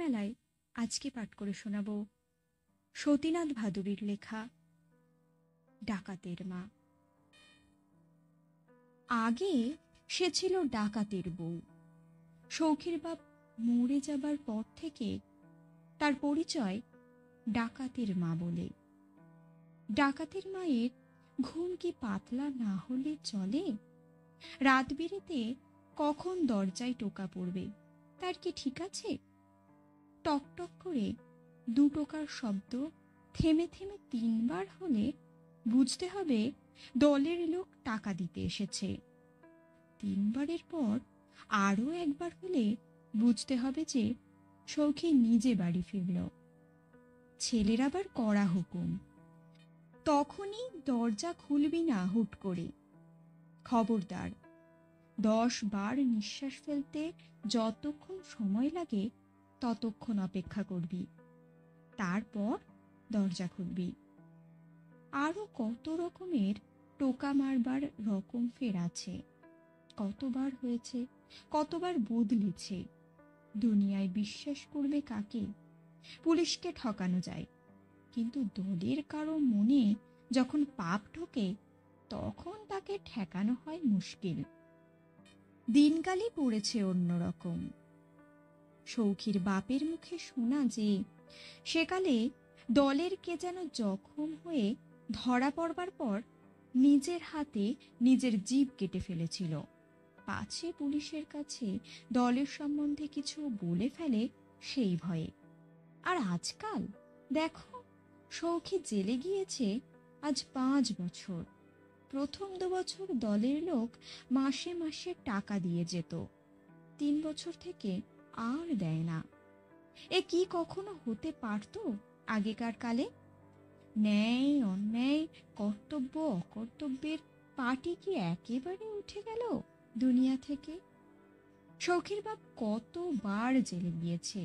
মেলায় আজকে পাঠ করে শোনাব সতীনাথ ভাদুরীর লেখা ডাকাতের মা। আগে সে ছিল ডাকাতের বউ। সৌখীর বাপ মরে যাবার পর থেকে তার পরিচয় ডাকাতের মা বলে। ডাকাতের মায়ের ঘুম কি পাতলা না হলে চলে? রাত বিরেতে কখন দরজায় টোকা পড়বে তার কি ঠিক আছে? টকটক করে 2 টোকার শব্দ থেমে থেমে 3 বার হলে বুঝতে হবে দলের লোক টাকা দিতে এসেছে। 3 বারের পর আরও 1 বার হলে বুঝতে হবে যে সৌখী নিজে বাড়ি ফিরল। ছেলের আবার কড়া হুকুম, তখনই দরজা খুলবি না হুট করে। খবরদার, 10 বার নিঃশ্বাস ফেলতে যতক্ষণ সময় লাগে ততক্ষণ অপেক্ষা করবি, তারপর দরজা খুলবি। আরও কত রকমের টোকা মারবার রকম ফের আছে। কতবার হয়েছে, কতবার বদলেছে। দুনিয়ায় বিশ্বাস করবে কাকে? পুলিশকে ঠকানো যায়, কিন্তু দলের কারো মনে যখন পাপ ঢোকে তখন তাকে ঠেকানো হয় মুশকিল। দিনকালই পড়েছে অন্যরকম। সৌখীর বাপের মুখে শোনা যে সেকালে দলের কে যেন জখম হয়ে ধরা পড়বার পর নিজের হাতে নিজের জিভ কেটে ফেলেছিল, পাছে পুলিশের কাছে দলের সম্বন্ধে কিছু বলে ফেলে সেই ভয়ে। আর আজকাল দেখো, সৌখী জেলে গিয়েছে আজ 5 বছর। প্রথম 2 বছর দলের লোক মাসে মাসে টাকা দিয়ে যেত, 3 বছর থেকে আর দেয় না। এ কি কখনো হতে পারত আগেকার কালে? ন্যায় অন্যায়, কর্তব্য অকর্তব্যের পাটি কি একেবারে উঠে গেল দুনিয়া থেকে? সৌখীর বাপ কতবার জেলে গিয়েছে।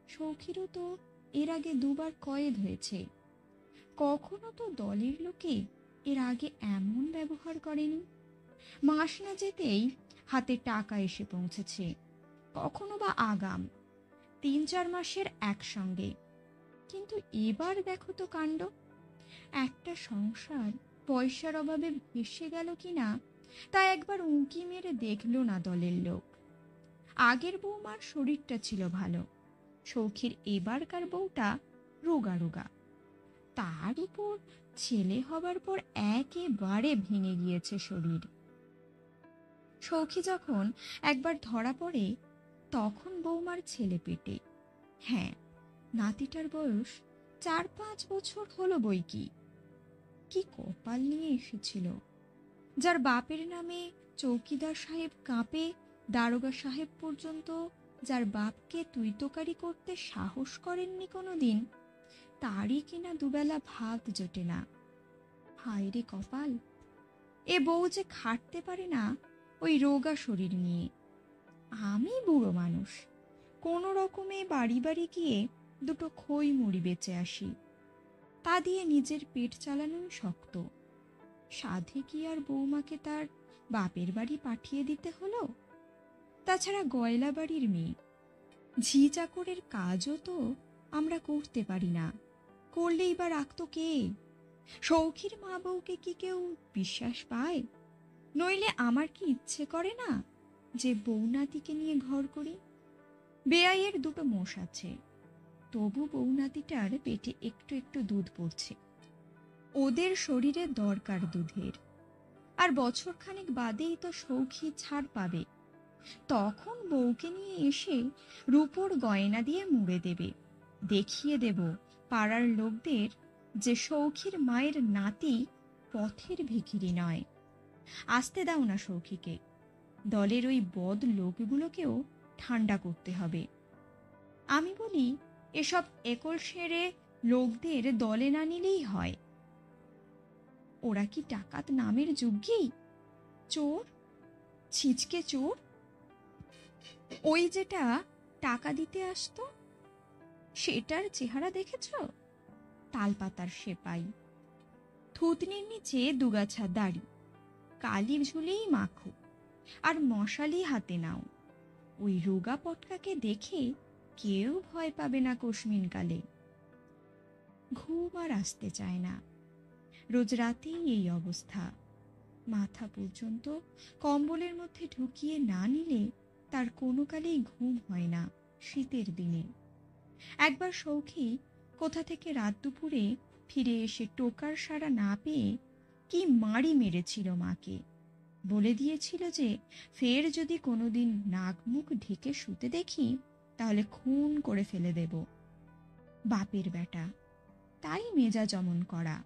সৌখীরও তো এর আগে 2 বার কয়েদ হয়েছে। কখনো তো দলের লোকে এর আগে এমন ব্যবহার করেনি। মাস না যেতেই হাতে টাকা এসে পৌঁছেছে, কখনো বা আগাম 3-4 মাসের একসঙ্গে। কিন্তু এবার দেখো তো কাণ্ড। একটা সংসার পয়সার অভাবে ভেসে গেল কিনা তা একবার উঁকি মেরে দেখলো না দলের লোক। আগের বৌমার শরীরটা ছিল ভালো, সৌখীর এবারকার বউটা রোগা রোগা। তার উপর ছেলে হবার পর একেবারে ভেঙে গিয়েছে শরীর। সৌখী যখন একবার ধরা পড়ে তখন বৌমার ছেলে পেটে। হ্যাঁ, নাতিটার বয়স 4-5 বছর হলো বই কি। কি কপাল নিয়ে এসেছিল! যার বাপের নামে চৌকিদার সাহেব কাঁপে, দারোগা সাহেব পর্যন্ত যার বাপকে তুই তোকারি করতে সাহস করেননি কোনোদিন, তারই কিনা দুবেলা ভাত জোটে না। হায় রে কপাল! এ বউ যে খাটতে পারে না ওই রোগা শরীর নিয়ে। আমি বুড়ো মানুষ, কোনো রকমে বাড়ি বাড়ি গিয়ে 2টো খই মুড়ি বেচে আসি, তা দিয়ে নিজের পেট চালানোই শক্ত। সাধে কি আর বৌমাকে তার বাপের বাড়ি পাঠিয়ে দিতে হলো? তাছাড়া গয়লা বাড়ির মেয়ে, ঝি চাকরের কাজও তো আমরা করতে পারি না, করলেই বা রাখতো কে? সৌখীর মা বউকে কি কেউ বিশ্বাস পায়? নইলে আমার কি ইচ্ছে করে না যে বউ নাতিকে নিয়ে ঘর করি? বেয়াইয়ের 2টো মোষ আছে, তবু বউ নাতিটার পেটে একটু একটু দুধ পড়ছে। ওদের শরীরে দরকার দুধের। আর বছরখানেক বাদেই তো সৌখী ছাড় পাবে, তখন বউকে নিয়ে এসে রূপোর গয়না দিয়ে মুড়ে দেবে, দেখিয়ে দেব পাড়ার লোকদের যে সৌখীর মায়ের নাতি পথের ভিখিরি নয়। আসতে দাও না সৌখীকে, দলের ওই বদ লোকগুলোকেও ঠান্ডা করতে হবে। আমি বলি, এসব একল সেরে লোকদের দলে না নিলেই হয়। ওরা কি ডাকাত নামের যোগ্যী? চোর, ছিচকে চোর। ওই যেটা টাকা দিতে আসতো সেটার চেহারা দেখেছ? তালপাতার সেপাই, থুতনির নিচে 2 গাছা দাড়ি, কালি ঝুলেই মাখো, আর মশালি হাতে নাও। ওই রোগা পটকাকে দেখে কেউ ভয় পাবে না কোশমিনকালে। ঘুম আর আসতে চায় না। রোজ রাতেই এই অবস্থা। মাথা পর্যন্ত কম্বলের মধ্যে ঢুকিয়ে না নিলে তার কোনো কালেই ঘুম হয় না শীতের দিনে। একবার সৌখী কোথা থেকে রাত দুপুরে ফিরে এসে টোকার সাড়া না পেয়ে কি মারি মেরেছিল মাকে। বলে দিয়েছিল যে ফের যদি কোনোদিন নাক মুখ ঢেকে শুতে দেখি তাহলে খুন করে ফেলে দেব। বাপের বেটা, তাই মেজাজ অমন করা।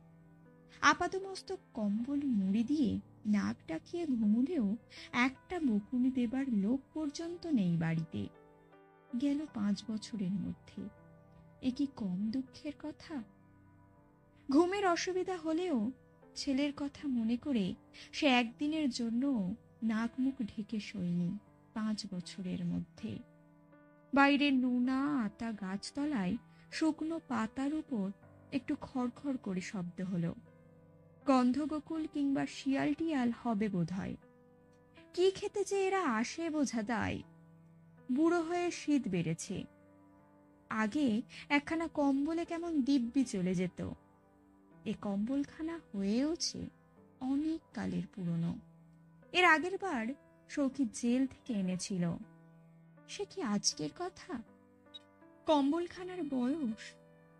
আপাদমস্তক কম্বল মুড়ি দিয়ে নাক ডাকিয়ে ঘুমুলেও একটা বকুনি দেবার লোক পর্যন্ত নেই বাড়িতে। গেল 5 বছরের মধ্যে। এ কি কম দুঃখের কথা? ঘুমের অসুবিধা হলেও ছেলের কথা মনে করে সে একদিনের জন্য নাক মুখ ঢেকে শোয়নি 5 বছরের মধ্যে। বাইরে নোনা আতা গাছতলায় শুকনো পাতার উপর একটু খড়খড় করে শব্দ হলো। গন্ধগোকুল কিংবা শিয়াল টিয়াল হবে বোধহয়। কি খেতে যে এরা আসে বোঝা দায়। বুড়ো হয়ে শীত বেড়েছে। আগে একখানা কম্বলে কেমন দিব্যি চলে যেত। এ কম্বলখানা হয়েওছে অনেক কালের পুরনো। এর আগের বার সৌখী জেল থেকে এনেছিল। সে কি আজকের কথা? কম্বলখানার বয়স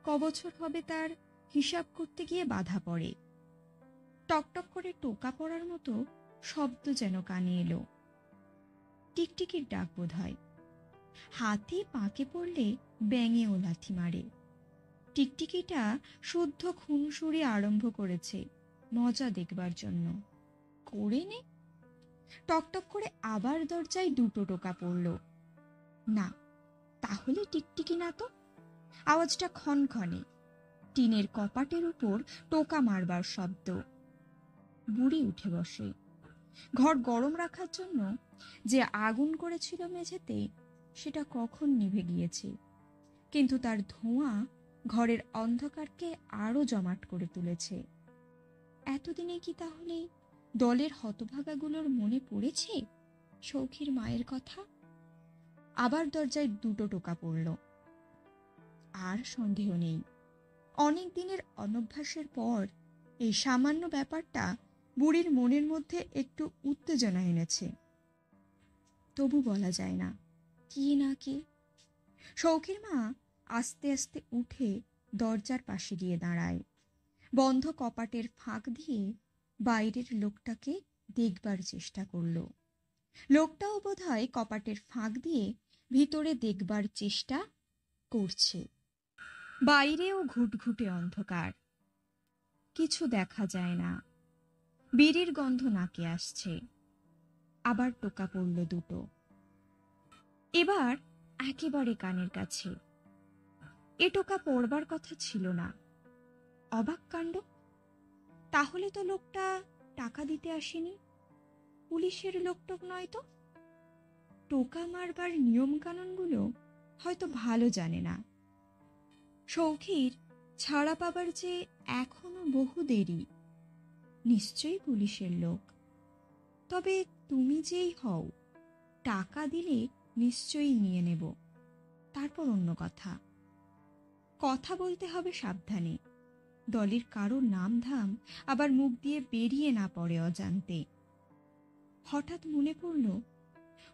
কবছর হবে তার হিসাব করতে গিয়ে বাধা পড়ে। টকটক করে টোকা পড়ার মতো শব্দ যেন কানে এলো। টিকটিকির ডাক বোধ হয়। হাতি পাকে পড়লে ব্যাঙেও লাথি মারে। টিকটিকিটা শুদ্ধ খুনসুরি আরম্ভ করেছে মজা দেখবার জন্য। করে নে। টকটক করে আবার দরজায় 2টো টোকা পড়ল। না, তাহলে টিকটিকি না তো। আওয়াজটা ক্ষণক্ষণে, টিনের কপাটের উপর টোকা মারবার শব্দ। বুড়ি উঠে বসে। ঘর গরম রাখার জন্য যে আগুন করেছিল মেঝেতে সেটা কখন নিভে গিয়েছে, কিন্তু তার ধোঁয়া ঘরের অন্ধকারকে আরো জমাট করে তুলেছে। এতদিনে কি তাহলে দলের হতভাগাগুলোর মনে পড়েছে সৌখীর মায়ের কথা? আবার দরজায় 2টো টোকা পড়ল। আর সন্দেহ নেই, অনেক দিনের অনভ্যাসের পর এই সামান্য ব্যাপারটা বুড়ির মনের মধ্যে একটু উত্তেজনা এনেছে। তবু বলা যায় না কি না কি। সৌখীর মা আস্তে আস্তে উঠে দরজার পাশে গিয়ে দাঁড়ায়। বন্ধ কপাটের ফাঁক দিয়ে বাইরের লোকটাকে দেখবার চেষ্টা করল। লোকটাও বোধহয় কপাটের ফাঁক দিয়ে ভিতরে দেখবার চেষ্টা করছে। বাইরেও ঘুটঘুটে অন্ধকার, কিছু দেখা যায় না। বিড়ির গন্ধ নাকে আসছে। আবার টোকা পড়ল 2টো। এবার একেবারে কানের কাছে। এ টোকা পড়বার কথা ছিল না। অবাক কাণ্ড! তাহলে তো লোকটা টাকা দিতে আসেনি, পুলিশের লোকটোক নয় তো। টোকা মারবার নিয়ম কানুনগুলো হয়তো ভালো জানে না। সৌখীর ছাড়া পাবার যে এখনো বহু দেরি। নিশ্চয়ই পুলিশের লোক। তবে তুমি যেই হও, টাকা দিলে নিশ্চয়ই নিয়ে নেব, তারপর অন্য কথা। কথা বলতে হবে সাবধানে, দলের কারোর নাম ধাম আবার মুখ দিয়ে বেরিয়ে না পড়ে অজান্তে। হঠাৎ মনে পড়ল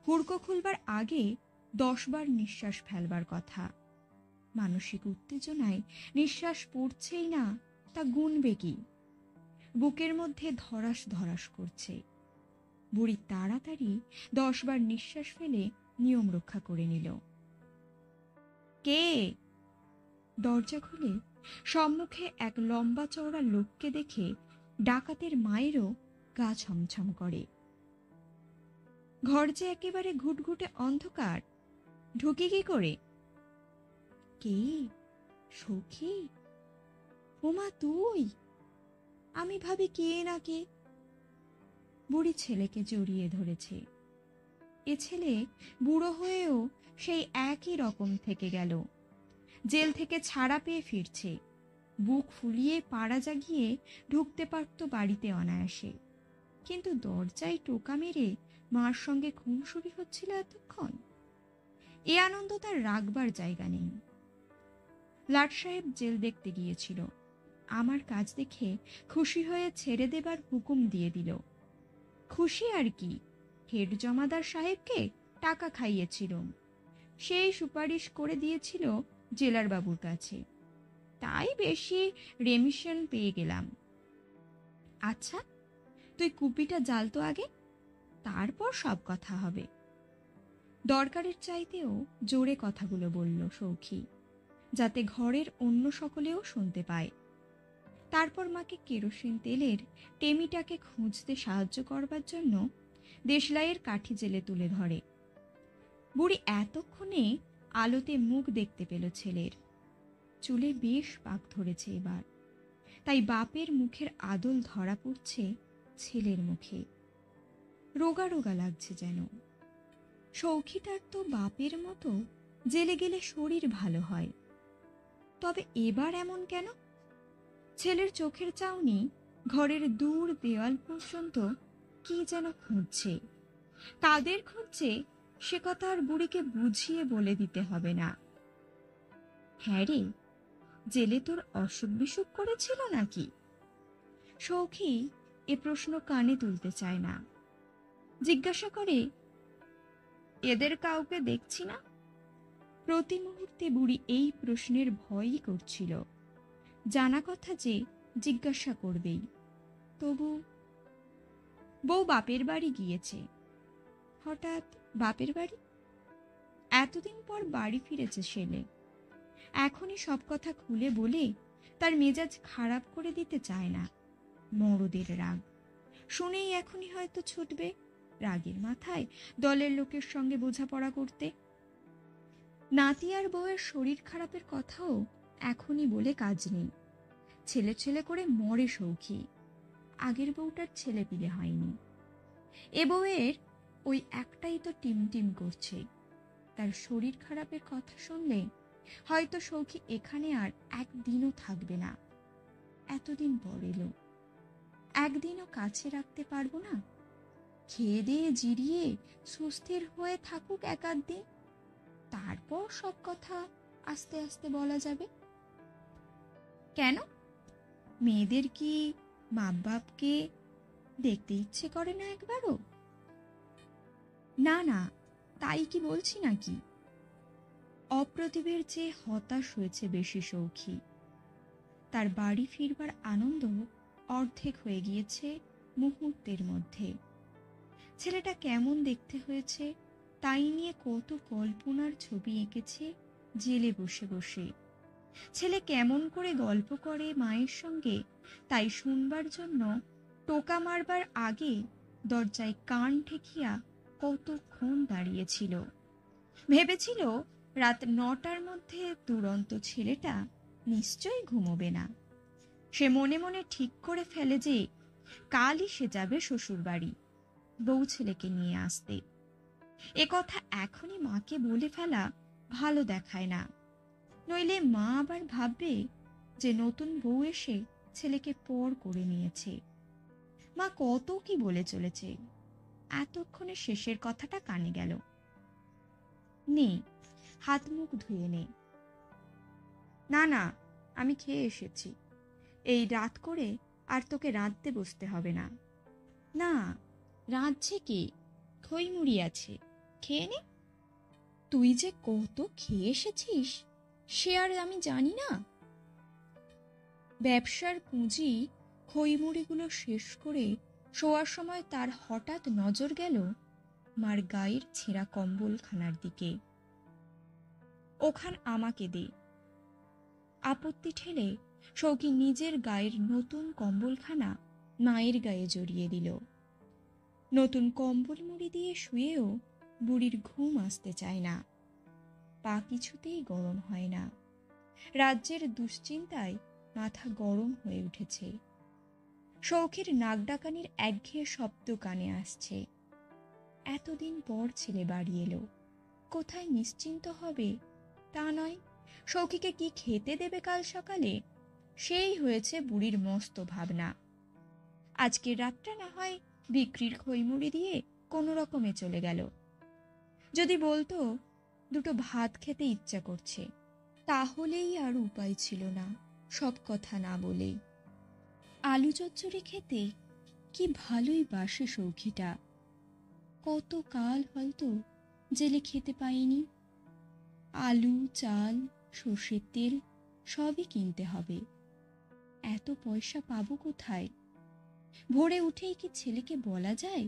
হুড়কো খুলবার আগে 10 বার নিঃশ্বাস ফেলবার কথা। মানসিক উত্তেজনায় নিঃশ্বাস পড়ছেই না, তা গুনবে কি? বুকের মধ্যে ধরাস ধরাস করছে। বুড়ি তাড়াতাড়ি 10 বার নিঃশ্বাস ফেলে নিয়ম রক্ষা করে নিল। কে? দরজা খুলে সম্মুখে এক লম্বা চওড়া লোককে দেখে ডাকাতের মায়েরও গা ছমছম করে। ঘর যে একেবারে ঘুটঘুটে অন্ধকার, ঢুকি কি করে? কে? সখী? ওমা তুই! আমি ভাবি কে না কে। বুড়ি ছেলেকে জড়িয়ে ধরেছে। এ ছেলে বুড়ো হয়েও সেই একই রকম থেকে গেল। জেল থেকে ছাড়া পেয়ে ফিরছে। বুক ফুলিয়ে পাড়া জাগিয়ে ঢুকতে পারত বাড়িতে অনায়াসে, কিন্তু দরজায় টোকা মেরে মার সঙ্গে খুনসুরি হচ্ছিল এতক্ষণ। এ আনন্দ তার রাখবার জায়গা নেই। লাট সাহেব জেল দেখতে গিয়েছিল। আমার কাজ দেখে খুশি হয়ে ছেড়ে দেবার হুকুম দিয়ে দিল। খুশি আর কি, হেড জমাদার সাহেবকে টাকা খাইয়েছিলুম, সেই সুপারিশ করে দিয়েছিল জেলার বাবুর কাছে, তাই বেশি রেমিশন পেয়ে গেলাম। আচ্ছা, তুই কুপিটা জ্বাল তো আগে, তারপর সব কথা হবে। দরকারের চাইতেও জোরে কথাগুলো বলল সৌখী, যাতে ঘরের অন্য সকলেও শুনতে পায়। তারপর মাকে কেরোসিন তেলের টেমিটাকে খুঁজতে সাহায্য করবার জন্য দেশলাইয়ের কাঠি জেলে তুলে ধরে। বুড়ি এতক্ষণে আলোতে মুখ দেখতে পেল ছেলের। চুলে বেশ পাক ধরেছে এবার, তাই বাপের মুখের আদল ধরা পড়ছে ছেলের মুখে। রোগা রোগা লাগছে যেন। সৌখীটার তো বাপের মতো জেলে গেলে শরীর ভালো হয়, তবে এবার এমন কেন? ছেলের চোখের চাউনি ঘরের দূর দেওয়াল পর্যন্ত কি যেন খুঁজছে। কাদের খুঁজছে সে কথা আর বুড়িকে বুঝিয়ে বলে দিতে হবে না। হ্যাঁ রে, জেলে তোর অসুখ বিসুখ করেছিল নাকি? সৌখী এ প্রশ্ন কানে তুলতে চায় না। জিজ্ঞাসা করে, এদের কাউকে দেখছি না। প্রতি মুহূর্তে বুড়ি এই প্রশ্নের ভয়ই করছিল। জানা কথা যে জিজ্ঞাসা করবেই। তবু বউ বাপের বাড়ি গিয়েছে। হঠাৎ বাপের বাড়ি? এতদিন পর বাড়ি ফিরেছে ছেলে। এখনই সব কথা খুলে বলে তার মেজাজ খারাপ করে দিতে চায় না। মরদের রাগ শুনেই এখনই হয়তো ছুটবে রাগের মাথায় দলের লোকের সঙ্গে বোঝাপড়া করতে। নাতি আর বউয়ের শরীর খারাপের কথাও এখনই বলে কাজ নেই। ছেলে ছেলে করে মরে সৌখী। আগের বউটার ছেলে পিলে হয়নি। এ বউয়ের ওই একটাই তো টিমটিম করছে। তার শরীর খারাপের কথা শুনলে হয়তো সৌখী এখানে আর একদিনও থাকবে না। এতদিন পর এলো, একদিনও কাছে রাখতে পারবো না? খেয়ে দিয়ে জিরিয়ে সুস্থির হয়ে থাকুক এক আধ দিন, তারপর সব কথা আস্তে আস্তে বলা যাবে। কেন, মেয়েদের কি মা বাপকে দেখতে ইচ্ছে করে না একবারও? না না, তাই কি বলছি নাকি। অপ্রতিভের চেয়ে হতাশ হয়েছে বেশি সৌখী। তার বাড়ি ফিরবার আনন্দ অর্ধেক হয়ে গিয়েছে মুহূর্তের মধ্যে। ছেলেটা কেমন দেখতে হয়েছে তাই নিয়ে কত কল্পনার ছবি এঁকেছে জেলে বসে বসে। ছেলে কেমন করে গল্প করে মায়ের সঙ্গে তাই শুনবার জন্য টোকা মারবার আগে দরজায় কান ঠেকিয়া কতক্ষণ দাঁড়িয়েছিল। ভেবেছিল রাত 9টার মধ্যে দুরন্ত ছেলেটা নিশ্চয়ই ঘুমোবে না। সে মনে মনে ঠিক করে ফেলে যে কালই সে যাবে শ্বশুর বাড়ি বউ ছেলেকে নিয়ে আসতে। এ কথা এখনই মাকে বলে ফেলা ভালো দেখায় না, নইলে মা আবার ভাববে যে নতুন বউ এসে ছেলেকে পর করে নিয়েছে। মা কত কি বলে চলেছে, এতক্ষণে শেষের কথাটা কানে গেল। নে, হাত মুখ ধুয়ে নে। না না, আমি খেয়ে এসেছি। এই রাত করে আর তোকে রাঁধতে বসতে হবে না। না, রাঁধছে কি? খই মুড়ি আছে, খেয়ে নে। তুই যে কত খেয়ে এসেছিস সে আর আমি জানি না। ব্যবসার পুঁজি খইমুড়িগুলো শেষ করে শোয়ার সময় তার হঠাৎ নজর গেল মার গায়ের ছেঁড়া কম্বলখানার দিকে। ওখান আমাকে দে। আপত্তি ঠেলে সৌখী নিজের গায়ের নতুন কম্বলখানা মায়ের গায়ে জড়িয়ে দিল। নতুন কম্বল মুড়ি দিয়ে শুয়েও বুড়ির ঘুম আসতে চায় না। পা কিছুতেই গরম হয় না। রাজ্যের দুশ্চিন্তায় মাথা গরম হয়ে উঠেছে। সৌখীর নাক ডাকানির একঘেয়ে শব্দ কানে আসছে। এতদিন পর ছেলে বাড়ি এলো, কোথায় নিশ্চিন্ত হবে তা নয়, সৌখীকে কি খেতে দেবে কাল সকালে সেই হয়েছে বুড়ির মস্ত ভাবনা। আজকের রাতটা না হয় বিক্রির খইমুড়ি দিয়ে কোনো রকমে চলে গেল। যদি বলতো দুটো ভাত খেতে ইচ্ছা করছে, তাহলেই আর উপায় ছিল না সব কথা না বলেই। আলু চচ্চড়ি খেতে কি ভালোই বাসে সৌখিটা। কত কাল হয়তো জেলে খেতে পাইনি। আলু, চাল, সর্ষের তেল সবই কিনতে হবে। এত পয়সা পাবো কোথায়? ভোরে উঠেই কি ছেলেকে বলা যায়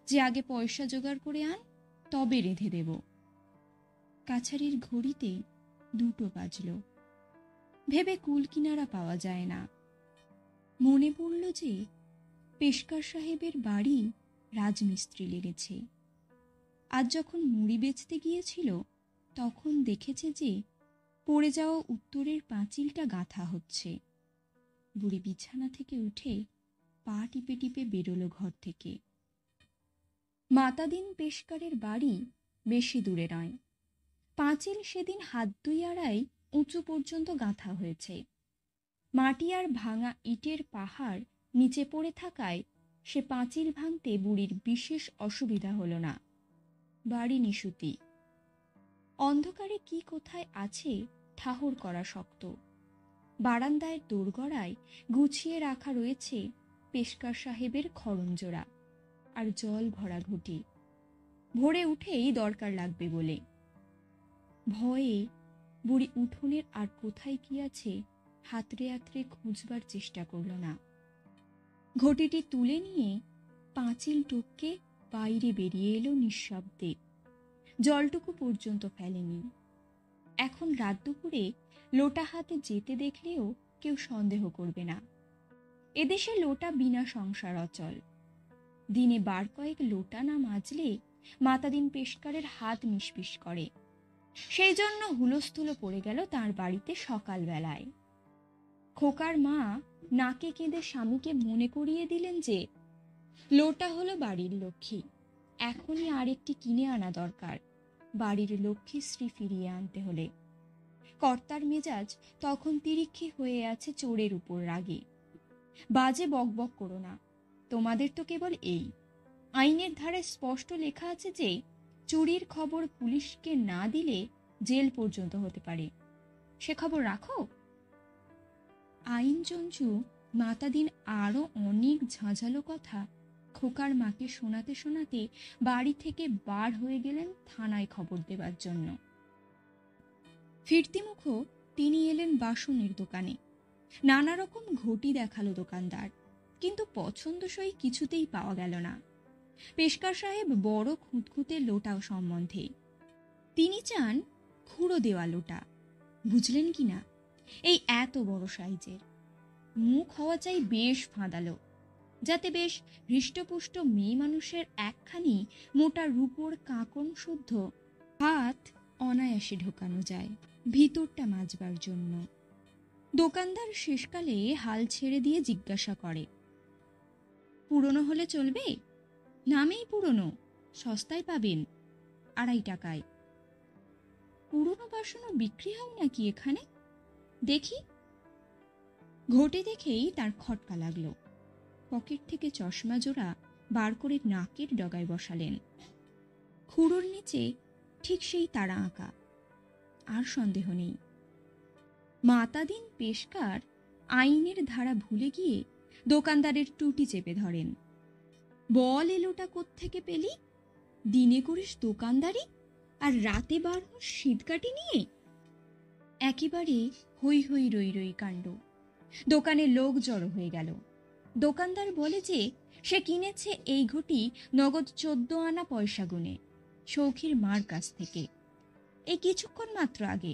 যে আগে পয়সা জোগাড় করে আন, তবে রেঁধে দেব? কাছারির ঘড়িতেই 2টো বাজল। ভেবে কুল কিনারা পাওয়া যায় না। মনে পড়ল যে পেশকার সাহেবের বাড়ি রাজমিস্ত্রি লেগেছে। আজ যখন মুড়ি বেচতে গিয়েছিল তখন দেখেছে যে পড়ে যাওয়া উত্তরের পাঁচিলটা গাঁথা হচ্ছে। বুড়ি বিছানা থেকে উঠে পা টিপে টিপে বেরোলো ঘর থেকে। মাতাদিন পেশকারের বাড়ি বেশি দূরে নয়। পাঁচিল সেদিন 1.5 হাত উঁচু পর্যন্ত গাঁথা হয়েছে। মাটি আর ভাঙা ইটের পাহাড় নিচে পড়ে থাকায় সে পাঁচিল ভাঙতে বুড়ির বিশেষ অসুবিধা হলো না। বাড়ি নিশুতি। অন্ধকারে কি কোথায় আছে ঠাহর করা শক্ত। বারান্দায় দোরগড়ায় গুছিয়ে রাখা রয়েছে পেশকার সাহেবের খড়মজোড়া আর জল ভরা ঘুঁটি, ভোরে উঠেই দরকার লাগবে বলে। ভয়ে বুড়ি উঠোনের আর কোথায় কি আছে হাতড়ে আতড়ে খুঁজবার চেষ্টা করল না। ঘটিটি তুলে নিয়ে পাঁচিল টপকে বাইরে বেরিয়ে এলো নিঃশব্দে। জলটুকু পর্যন্ত ফেলেনি। এখন রাত দুপুরে লোটা হাতে যেতে দেখলেও কেউ সন্দেহ করবে না। এদেশে লোটা বিনা সংসার অচল। দিনে 12 কয়েক লোটা না মাজলে মাতাদিন পেশকারের হাত নিষ্পিস করে। সেই জন্য হুলস্থুলো পড়ে গেল তার বাড়িতে সকালবেলায়। খোকার মা নাকে কেঁদে স্বামীকে মনে করিয়ে দিলেন যে লোটা হলো বাড়ির লক্ষ্মী, এখনই আরেকটি কিনে আনা দরকার বাড়ির লক্ষ্মীশ্রী ফিরিয়ে আনতে হলে। কর্তার মেজাজ তখন তিরিক্ষি হয়ে আছে চোরের উপর রাগে। বাজে বকবক করো না, তোমাদের তো কেবল এই। আইনের ধারায় স্পষ্ট লেখা আছে যে চুরির খবর পুলিশকে না দিলে জেল পর্যন্ত হতে পারে। সে খবর রাখো। আইন চঞ্চু মাতাদিন আরো অনেক ঝাঁঝালো কথা খোকার মাকে শোনাতে শোনাতে বাড়ি থেকে বার হয়ে গেলেন থানায় খবর দেবার জন্য। ফিরতিমুখো তিনি এলেন বাসনের দোকানে। নানা রকম ঘটি দেখালো দোকানদার, কিন্তু পছন্দসই কিছুতেই পাওয়া গেল না। পেশকার সাহেব বড় খুঁতখুঁতে লোটা সম্বন্ধে। তিনি চান খুঁড়ো দেওয়া লোটা, বুঝলেন কি না? এই এত বড় সাইজের। মুখ হওয়া চাই বেশ ফাঁদালো, যাতে বেশ হৃষ্টপুষ্ট মেয়ে মানুষের একখানি মোটা রূপোর কাঁকন শুদ্ধ হাত অনায়াসে ঢোকানো যায় ভিতরটা মাজবার জন্য। দোকানদার শেষকালে হাল ছেড়ে দিয়ে জিজ্ঞাসা করে, পুরনো হলে চলবে? নামেই পুরনো, সস্তায় পাবেন, 2.5 টাকায়। পুরনো বাসনও বিক্রি হয় নাকি এখানে? দেখি। ঘটে দেখেই তার খটকা লাগলো। পকেট থেকে চশমা জোড়া বার করে নাকের ডগায় বসালেন। খুঁড়োর নিচে ঠিক সেই তারা আঁকা। আর সন্দেহ নেই, মাতাদিন পেশকার আইনের ধারা ভুলে গিয়ে দোকানদারের টুটি চেপে ধরেন। বল এলোটা কোত্থেকে পেলি? দিনে করিস দোকানদারি আর রাতে বার হোস শীতকাটি নিয়ে? একেবারে হই হই রই রই কাণ্ড। দোকানে লোক জড়ো হয়ে গেল। দোকানদার বলে যে সে কিনেছে এই ঘটি নগদ 14 আনা পয়সা গুনে সৌখীর মার কাছ থেকে, এই কিছুক্ষণ মাত্র আগে।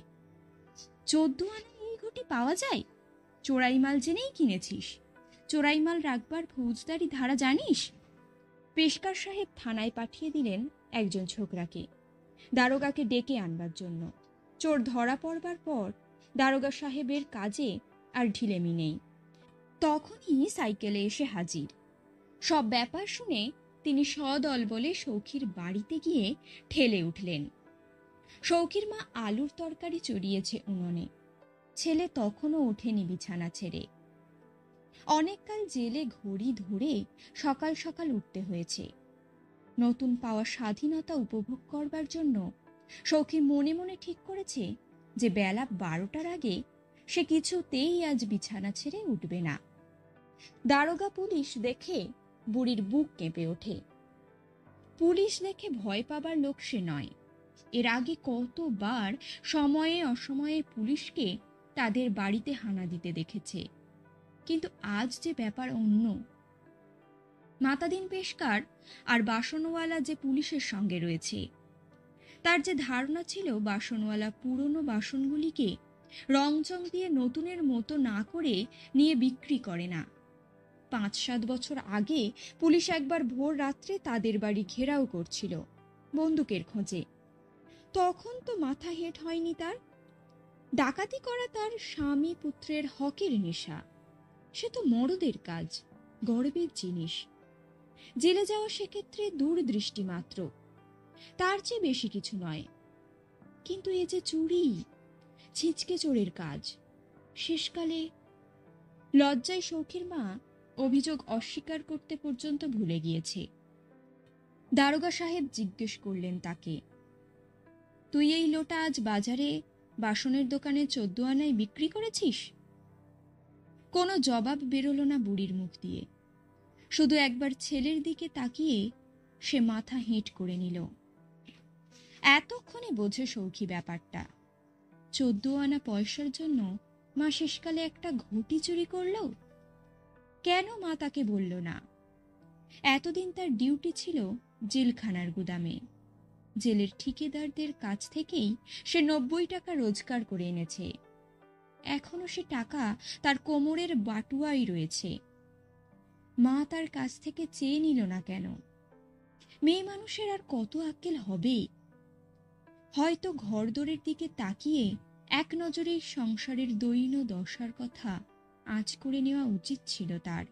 14 আনা এই ঘটি পাওয়া যায়? চোরাই মাল জেনেই কিনেছিস। চোরাই মাল রাখবার ফৌজদারি ধারা জানিস? পেশকার সাহেব থানায় পাঠিয়ে দিলেন একজন ছোকরাকে, দারোগাকে ডেকে আনবার জন্য। চোর ধরা পড়বার পর দারোগা সাহেবের কাজে আর ঢিলেমি নেই। তখনই সাইকেলে এসে হাজির। সব ব্যাপার শুনে তিনি সদল বলে সৌখীর বাড়িতে গিয়ে ঠেলে উঠলেন। সৌখীর মা আলুর তরকারি চড়িয়েছে উনুনে। ছেলে তখনও ওঠেনি বিছানা ছেড়ে। অনেককাল জেলে ঘড়ি ধরে সকাল সকাল উঠতে হয়েছে। নতুন পাওয়া স্বাধীনতা উপভোগ করবার জন্য সৌখী মনে মনে ঠিক করেছে যে বেলা 12টার আগে সে কিছুতেই আজ বিছানা ছেড়ে উঠবে না। দারোগা পুলিশ দেখে বুড়ির বুক কেঁপে ওঠে। পুলিশ দেখে ভয় পাবার লোক সে নয়। এর আগে কতবার সময়ে অসময়ে পুলিশকে তাদের বাড়িতে হানা দিতে দেখেছে, কিন্তু আজ যে ব্যাপার অন্য। মাতাদিন পেশকার আর বাসনওয়ালা যে পুলিশের সঙ্গে রয়েছে, তার যে ধারণা ছিল বাসনওয়ালা পুরনো বাসনগুলিকে রংচং দিয়ে নতুনের মতো না করে নিয়ে বিক্রি করে না। 5-7 বছর আগে পুলিশ একবার ভোর রাত্রে তাদের বাড়ি ঘেরাও করছিল বন্দুকের খোঁজে। তখন তো মাথা হেঁট হয়নি তার। ডাকাতি করা তার স্বামী পুত্রের হকের নেশা, সে তো মরদের কাজ, গর্বের জিনিস। জেলে যাওয়া সেক্ষেত্রে দূরদৃষ্টি মাত্র, তার চেয়ে বেশি কিছু নয়। কিন্তু এ যে চুরি, ছিচকে চোরের কাজ। শেষকালে লজ্জায় সৌখীর মা অভিযোগ অস্বীকার করতে পর্যন্ত ভুলে গিয়েছে। দারোগা সাহেব জিজ্ঞেস করলেন তাকে, তুই এই লোটা আজ বাজারে বাসনের দোকানে 14 আনায় বিক্রি করেছিস? কোনো জবাব বেরোলো না বুড়ির মুখ দিয়ে। শুধু একবার ছেলের দিকে তাকিয়ে সে মাথা হেঁট করে নিল। এতক্ষণে বোঝে সৌখী ব্যাপারটা। 14 আনা পয়সার জন্য মা শেষকালে একটা ঘটি চুরি করল। কেন মা তাকে বলল না? এতদিন তার ডিউটি ছিল জেলখানার গুদামে। জেলের ঠিকাদারদের কাছ থেকেই সে 90 টাকা রোজগার করে এনেছে। এখনো সে টাকা তার কোমরের বাটুয়াই রয়েছে। মা তার কাছ থেকে চেয়ে নিল না কেন? মেয়ে মানুষের আর কত আক্কেল হবে? হয়তো ঘরদোরের দিকে তাকিয়ে এক নজরেই সংসারের দৈন দশার কথা আঁচ করে নেওয়া উচিত ছিল তার।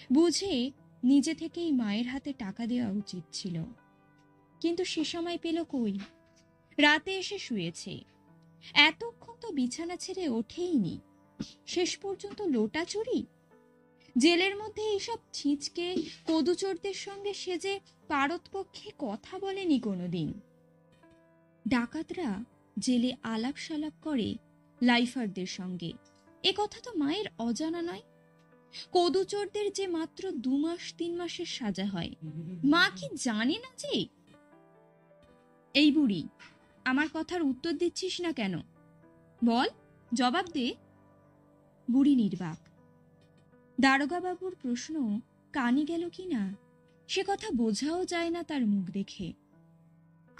বুঝে নিজে থেকেই মায়ের হাতে টাকা দেওয়া উচিত ছিল। কিন্তু সে সময় পেল কই? রাতে এসে শুয়েছে, এতক্ষণ তো বিছানা ছেড়ে ওঠেইনি। শেষ পর্যন্ত লোটা চুরি। জেলের মধ্যে এইসব ছিচকে কদুচোরদের সঙ্গে সে যে পারতপক্ষে কথা বলেনি কোনোদিন। ডাকাতরা জেলে আলাপ সালাপ করে লাইফারদের সঙ্গে, এ কথা তো মায়ের অজানা নয়। কদুচোরদের যে মাত্র 2 মাস 3 মাসের সাজা হয়, মা কি জানে না যে? এই বুড়ি, আমার কথার উত্তর দিচ্ছিস না কেন? বল, জবাব দে। বুড়ি নির্বাক। দারোগা বাবুর প্রশ্ন কানে গেল কি না সে কথা বোঝাও যায় না তার মুখ দেখে।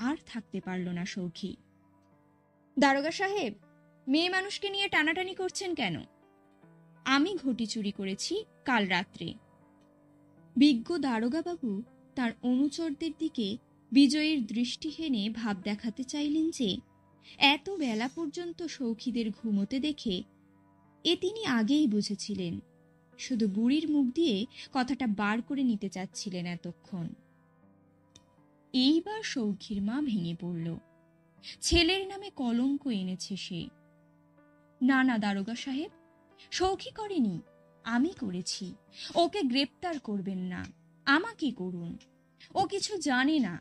আর থাকতে পারল না সৌখী। দারোগা সাহেব, মেয়ে মানুষকে নিয়ে টানাটানি করছেন কেন? আমি ঘটি চুরি করেছি কাল রাত্রে। বিজ্ঞ দারোগা বাবু তার অনুচরদের দিকে বিজয়ীর দৃষ্টি হেনে ভাব দেখাতে চাইলেন যে এত বেলা পর্যন্ত সৌখীদের ঘুমোতে দেখে এ তিনি আগেই বুঝেছিলেন। শুধু বুড়ির মুখ দিয়ে কথাটা বার করে নিতে চাচ্ছিলেন এতক্ষণ। এইবার সৌখীর মা ভেঙে পড়ল। ছেলের নামে কলঙ্ক এনেছে সে। না না দারোগা সাহেব, সৌখী করেনি, আমি করেছি। ওকে গ্রেপ্তার করবেন না, আমাকে করুন। ও কিছু জানে না,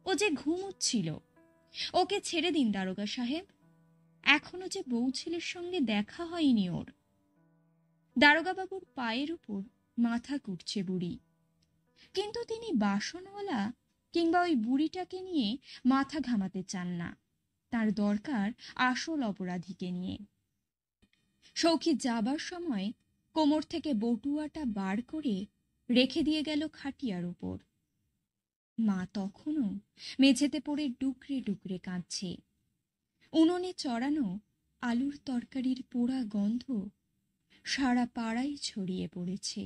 ও যে ঘুমুচ্ছিল। ওকে ছেড়ে দিন দারোগা সাহেব। এখনো যে বউ ছেলের সঙ্গে দেখা হয়নি ওর। দারোগা বাবুর পায়ের উপর মাথা কুটছে বুড়ি, কিন্তু তিনি বাসনওয়ালা কিংবা ওই বুড়িটাকে নিয়ে মাথা ঘামাতে চান না। তার দরকার আসল অপরাধীকে নিয়ে। সৌখী যাবার সময় কোমর থেকে বটুয়াটা বার করে রেখে দিয়ে গেল খাটিয়ার উপর। মা তখনও মেঝেতে পড়ে ডুকরে ডুকরে কাঁদছে। উনুনে চড়ানো আলুর তরকারির পোড়া গন্ধ সারা পাড়ায় ছড়িয়ে পড়েছে।